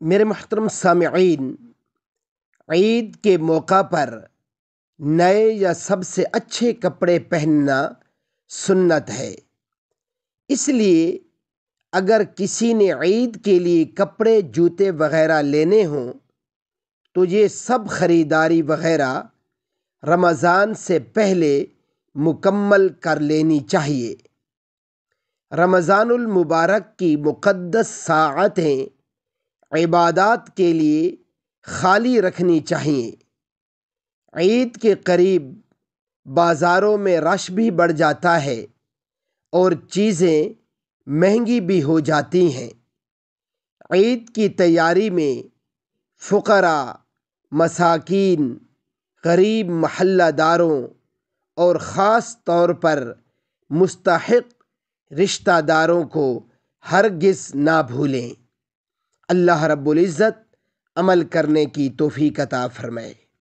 میرے محترم سامعین، عید کے موقع پر نئے یا سب سے اچھے کپڑے پہننا سنت ہے۔ اس لیے اگر کسی نے عید کے لیے کپڑے، جوتے وغیرہ لینے ہوں تو یہ سب خریداری وغیرہ رمضان سے پہلے مکمل کر لینی چاہیے۔ رمضان المبارک کی مقدس ساعتیں عبادات کے لیے خالی رکھنی چاہیے۔ عید کے قریب بازاروں میں رش بھی بڑھ جاتا ہے اور چیزیں مہنگی بھی ہو جاتی ہیں۔ عید کی تیاری میں فقراء، مساکین، غریب محلہ داروں اور خاص طور پر مستحق رشتہ داروں کو ہرگز نہ بھولیں۔ اللہ رب العزت عمل کرنے کی توفیق عطا فرمائے۔